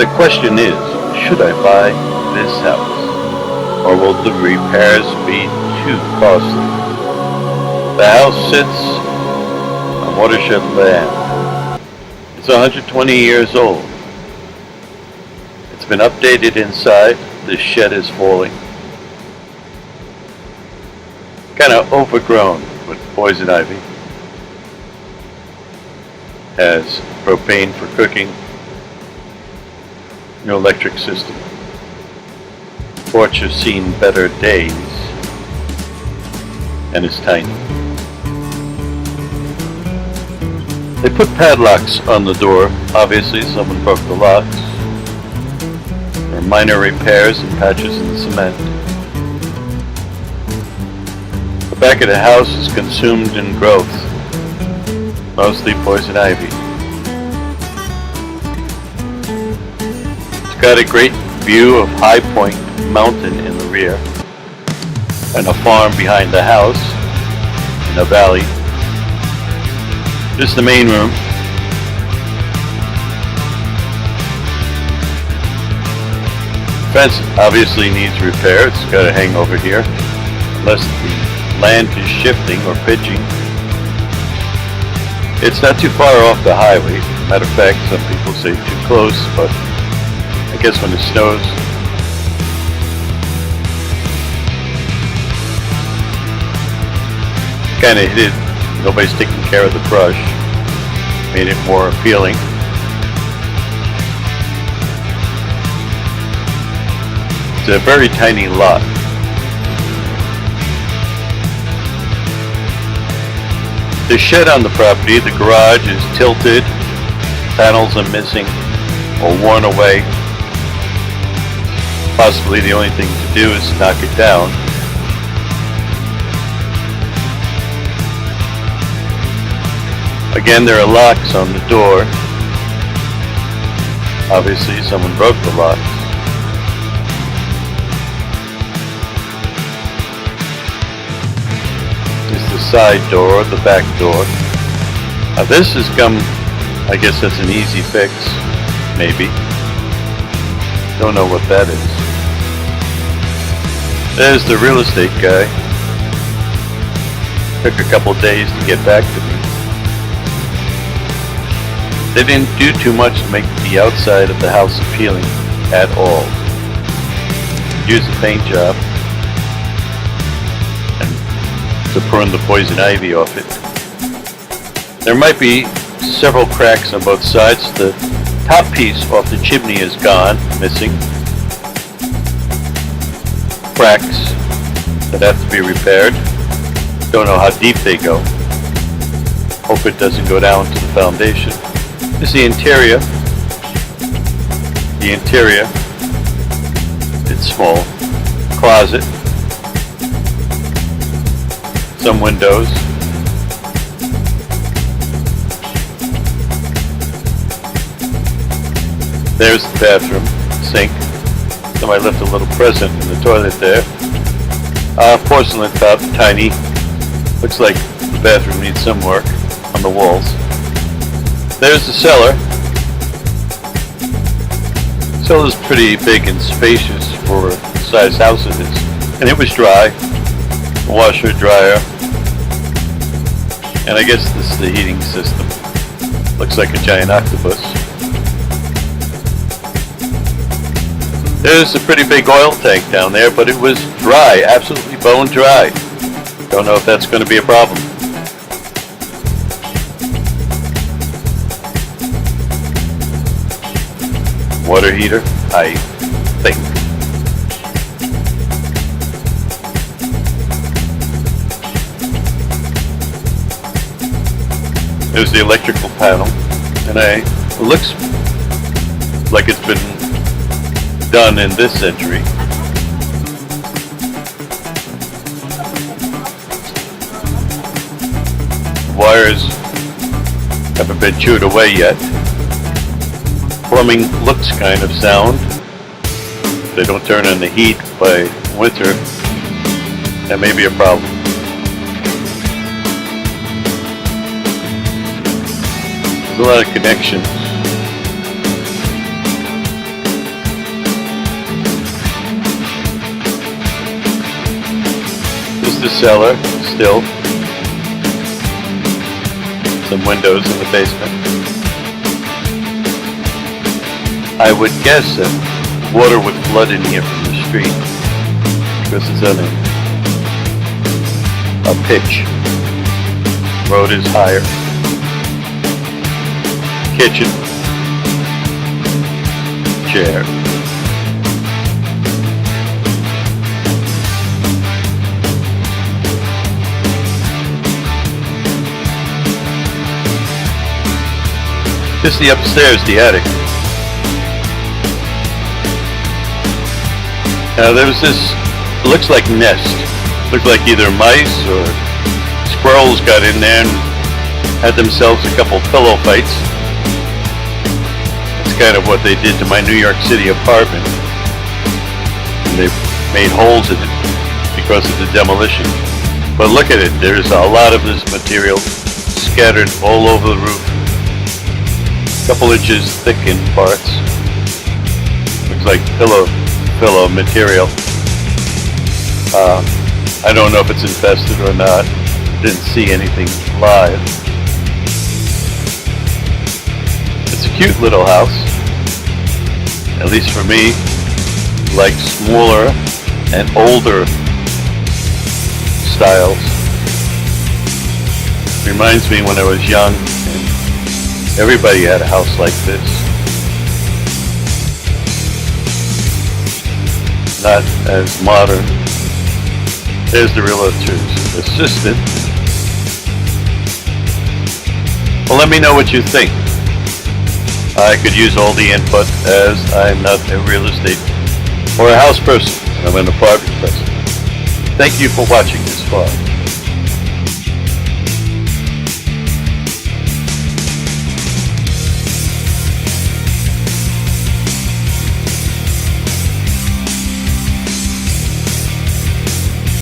The question is, should I buy this house? Or will the repairs be too costly? The house sits on watershed land. It's 120 years old. It's been updated inside. The shed is falling. Kind of overgrown with poison ivy. Has propane for cooking. No electric system. Porch has seen better days. And it's tiny. They put padlocks on the door. Obviously someone broke the locks. There are minor repairs and patches in the cement. The back of the house is consumed in growth. Mostly poison ivy. It's got a great view of High Point Mountain in the rear. And a farm behind the house in a valley. This is the main room. Fence obviously needs repair. It's got to hang over here unless the land is shifting or pitching. It's not too far off the highway. Matter of fact, some people say too close, but I guess when it snows, kind of hid it. Nobody's taking care of the brush. Made it more appealing. It's a very tiny lot. The shed on the property, the garage is tilted. Panels are missing or worn away. Possibly the only thing to do is knock it down. Again, there are locks on the door. Obviously, someone broke the locks. This is the side door, the back door. Now this has come, I guess that's an easy fix, maybe. Don't know what that is. There's the real estate guy. Took a couple days to get back to me. They didn't do too much to make the outside of the house appealing at all. Use a paint job and to prune the poison ivy off it. There might be several cracks on both sides. The top piece off the chimney is gone, missing. Cracks that have to be repaired. Don't know how deep they go. Hope it doesn't go down to the foundation. This is the interior. The interior. It's small. Closet. Some windows. There's the bathroom. Sink. Somebody left a little present in the toilet there. Porcelain top. Tiny. Looks like the bathroom needs some work on the walls. There's the cellar. The cellar's pretty big and spacious for the size house it is. And it was dry. Washer, dryer. And I guess this is the heating system. Looks like a giant octopus. There's a pretty big oil tank down there, but it was dry, absolutely bone dry. Don't know if that's going to be a problem. Water heater, I think. There's the electrical panel, and it looks like it's been done in this century. Wires haven't been chewed away yet. Plumbing looks kind of sound. If they don't turn on the heat by winter, that may be a problem. There's a lot of connections. the cellar, still. Some windows in the basement. I would guess that water would flood in here from the street because it's on a pitch. Road is higher. Kitchen. Chair. This is the upstairs, the attic. Now there's this, looks like nest. Looked like either mice or squirrels got in there and had themselves a couple pillow fights. That's kind of what they did to my New York City apartment. And they made holes in it because of the demolition. But look at it, there's a lot of this material scattered all over the roof. Couple inches thick in parts. Looks like pillow material. I don't know if it's infested or not. Didn't see anything live. It's a cute little house. At least for me. Like smaller and older styles. Reminds me when I was young. Everybody had a house like this. Not as modern. There's the realtor's assistant. Well, let me know what you think. I could use all the input as I'm not a real estate or a house person. I'm an apartment person. Thank you for watching this far.